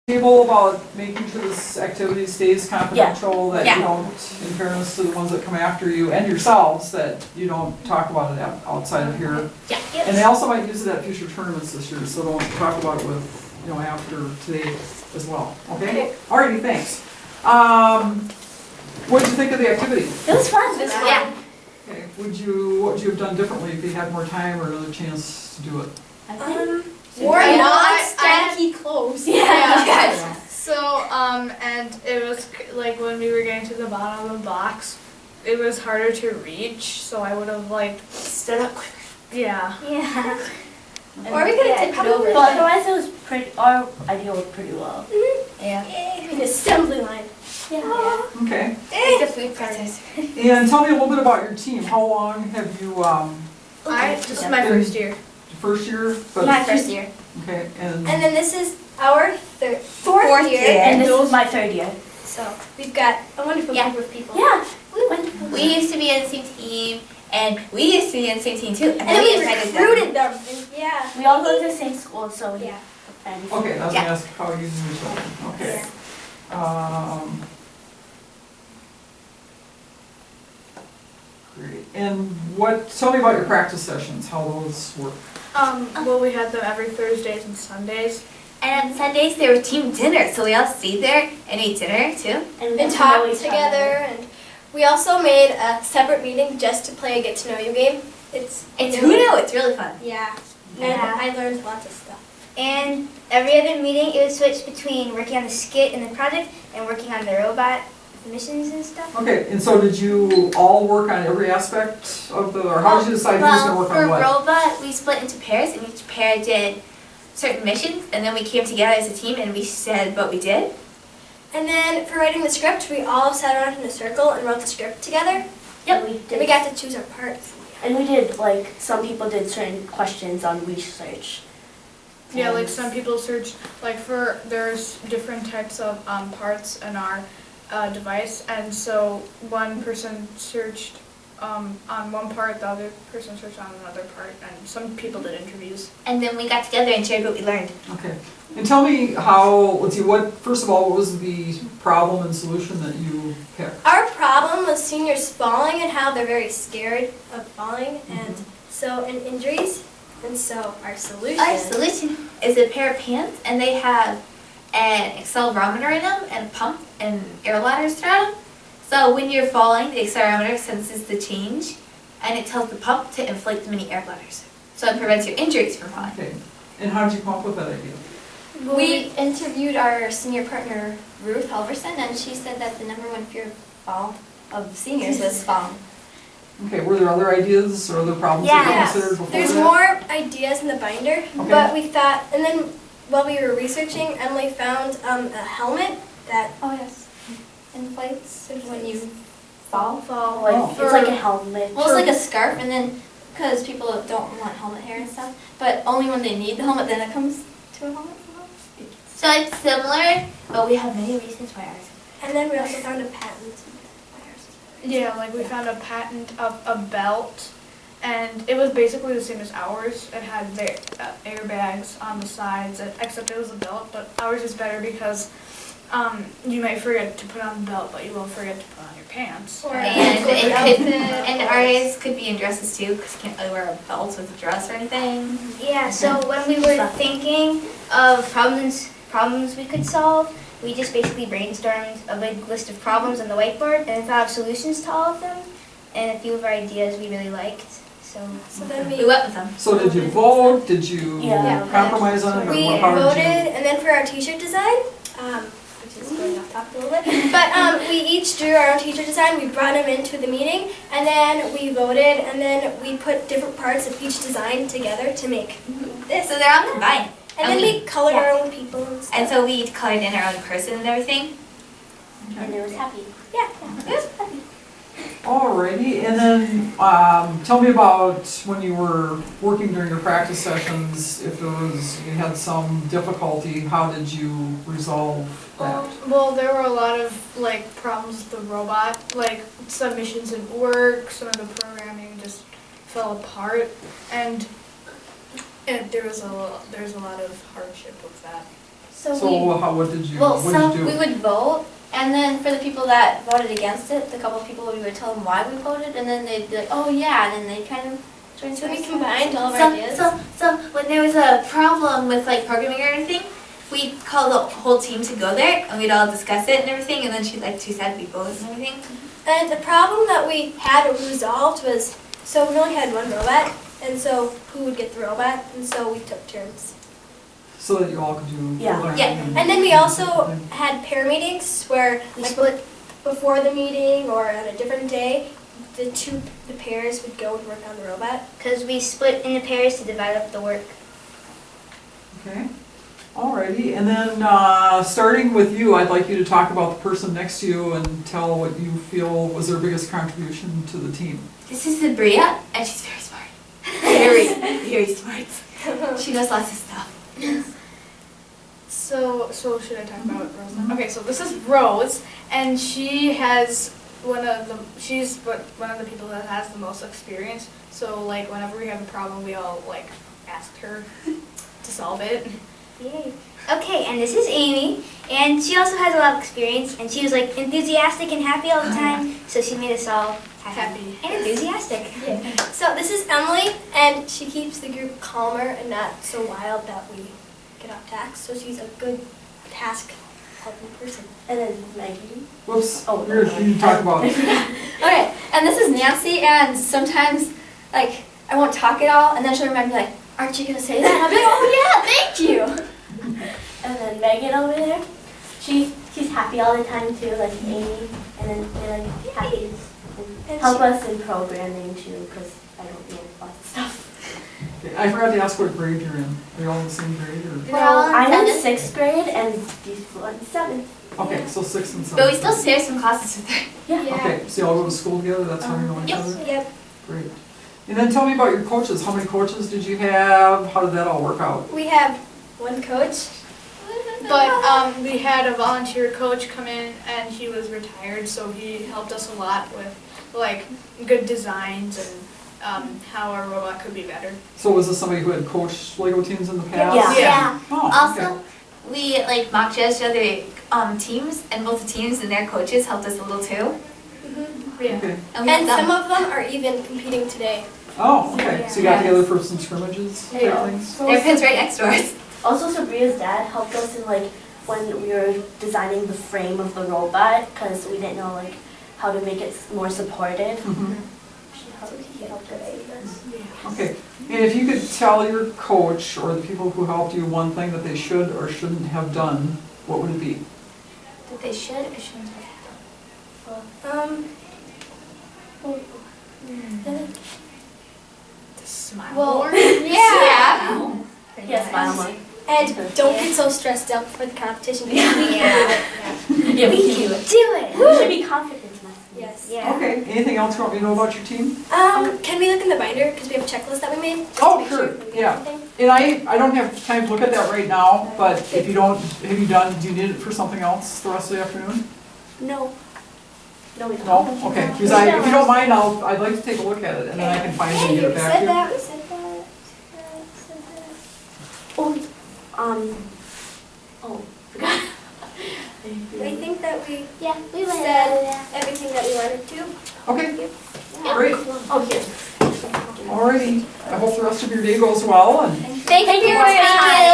Table about making sure this activity stays confidential, that you don't, in fairness to the ones that come after you and yourselves, that you don't talk about it outside of here. Yeah. And they also might use it at future tournaments this year, so don't talk about it with, after today as well, okay? Alrighty, thanks. What did you think of the activity? It was fun. Yeah. Okay, what would you have done differently if you had more time or another chance to do it? We're not stanky clothes. Yeah. So, and it was like when we were getting to the bottom of the box, it was harder to reach, so I would have like Stood up quicker. Yeah. Yeah. Or we could have tipped it over. But otherwise it was pretty, our idea was pretty well. Yeah. An assembly line. Yeah. Okay, Like the food processor. and tell me a little bit about your team. How long have you, This is my first year. first year? But- My first year. Okay, And then this is our fourth year. And this was my third year. So we've got a wonderful group of people. Yeah. We used to be on the same team, and we used to be on the same team too. And then we recruited them. And yeah. We all go to the same school, so we Yeah. are friends. Okay, I was Yeah. gonna ask how you knew each other. Okay. Great. And tell me about your practice sessions, how those work. Well, we had them every Thursdays and Sundays. And on Sundays there were team dinners, so we all stayed there and ate dinner too. And we talked know each together. And we also made a separate meeting just to play a get to know you game. It's Uno, it's really fun. Yeah. Yeah. And I learned lots of stuff. And every other meeting, it would switch between working on the skit and the project and working on the robot missions and stuff. Okay, and so did you all work on every aspect of or how did you decide who's gonna work on what? For robot, we split into pairs, and each pair did certain missions, and then we came together as a team and we said what we did. And then for writing the script, we all sat around in a circle and wrote the script together. Yep. And we got to choose our parts. And we did, like, some people did certain questions on research. Yeah, like some people searched, there's different types of parts in our device, and so one person searched on one part, the other person searched on another part, and some people did interviews. And then we got together and shared what we learned. Okay. And tell me first of all, what was the problem and solution that you picked? Our problem was seniors falling and how they're very scared of falling and injuries. And so our solution. Our solution is a pair of pants, and they have an accelerometer in them, and a pump, and air ladders throughout them. So when you're falling, the accelerometer senses the change, and it tells the pump to inflate the mini air ladders. So it prevents your injuries from falling. Okay. And how did you come up with that idea? We interviewed our senior partner, Ruth Halverson, and she said that the #1 fear of seniors was falling. Okay, were there other ideas or other problems that you Yes. considered before There's that? more ideas in the binder, Okay. but we thought, and then while we were researching, Emily found a helmet that Oh yes. Inflates when you fall. It's like a helmet. Well, it's like a scarf, and then because people don't want helmet hair and stuff, but only when they need the helmet, then it comes to a helmet. So it's similar, but we have many reasons why ours. and then we also found a patent. Yeah, like we found a patent of a belt, and it was basically the same as ours. It had the airbags on the sides, except it was a belt, but ours is better because you might forget to put on the belt, but you won't forget to put on your pants. Or And ours could be in dresses too, because you can't really wear a belt with a dress or anything. Yeah, so when we were thinking of problems we could solve, we just basically brainstormed a big list of problems on the whiteboard and thought of solutions to all of them. And a few of our ideas we really liked. So then We went with them. So did you vote? Did you compromise on it? Or we how did voted, and then for our t-shirt design, which is going off topic a little bit, but we each drew our own t-shirt design. We brought them into the meeting, and then we voted, and then we put different parts of each design together to make this. So they're all combined. And then we colored our own people and stuff. And so we each colored in our own person and everything. And it was happy. Yeah, it was happy. Alrighty, and then tell me about when you were working during your practice sessions, if you had some difficulty, how did you resolve that? Well, there were a lot of problems with the robot. Like some missions didn't work, some of the programming just fell apart, and there was a lot of hardship with that. So we, So what did you, well, what did some, you we do? would vote, and then for the people that voted against it, the couple of people, we would tell them why we voted, and then they'd be like, oh yeah, and then they kind of join. So we combined all of our So, ideas. so when there was a problem with like programming or anything, we'd call the whole team to go there, and we'd all discuss it and everything, and then she said we voted and everything. And the problem that we had resolved was, so we only had one robot, and so who would get the robot, and so we took turns. So that you all could do Yeah. programming Yeah. And then we also had pair meetings where, We like, split. before the meeting or on a different day, the pairs would go and work on the robot. Because we split into pairs to divide up the work. Okay, alrighty, and then, starting with you, I'd like you to talk about the person next to you and tell what you feel was their biggest contribution to the team. This is Sabria, and she's very smart. Very, very smart. She knows lots of stuff. So should I talk about Rose then? Okay, so this is Rose, and she has she's one of the people that has the most experience. So like whenever we have a problem, we all like ask her to solve it. Yay. Okay, and this is Amy, and she also has a lot of experience, and she was like enthusiastic and happy all the time, so she made us all happy and enthusiastic. So this is Emily, and she keeps the group calmer and not so wild that we get off task. So she's a good task helping person. And then Maggie. Whoops, Oh, you talk about it. Okay, and this is Nancy, and sometimes, like, I won't talk at all, and then she'll remind me, like, aren't you gonna say that? And I'll be like, oh yeah, thank you. And then Megan over there, she's happy all the time too, like Amy. And then they're like happy and help us in programming too, because I don't know lots of stuff. Okay, I forgot to ask what grade you're in. Are you all in the same grade, or? We're all in I'm in seventh. 6th grade and these people are in 7th. Okay, so 6 and 7. But we still share some classes with her. Yeah. Okay, so you all go to school together, that's how you know each Yep. other? Yep. Great. And then tell me about your coaches. How many coaches did you have? How did that all work out? We have one coach. But we had a volunteer coach come in, and he was retired, so he helped us a lot with like good designs and how our robot could be better. So was this somebody who had coached Lego teams in the past? Yeah. Yeah. Oh, okay. Also, we like mock judged other teams, and both the teams and their coaches helped us a little too. Yeah. Okay. And we And helped some them. of them are even competing today. Oh, okay, so you got together for some scrimmages type Yeah. things? Their pen's right next to ours. Also, Sabria's dad helped us in like when we were designing the frame of the robot, because we didn't know like how to make it more supportive. Mhm. He helped us with this. Okay, and if you could tell your coach or the people who helped you one thing that they should or shouldn't have done, what would it be? That they should or shouldn't have. Smile Well, more. Yeah. Yeah, smile more. And don't get so stressed out for the competition. Yeah. Yeah, we can do it. Do it! We should be confident in us. Yes. Yeah. Okay, anything else you want me to know about your team? Can we look in the binder, because we have a checklist that we made? just to Oh, make sure, we get yeah. everything? And I don't have time to look at that right now, but if you don't, have you done, do you need it for something else the rest of the afternoon? No. No, we don't. No? Okay, because if you don't mind, I'd like to take a look at it and then I can find it and Hey, get we it back said to you. that, we said that. Oh, forgot. I think that we Yeah, we went said everything that we wanted to. Okay, great. Oh, here. Alrighty, I hope the rest of your day goes well and Thank you for your time.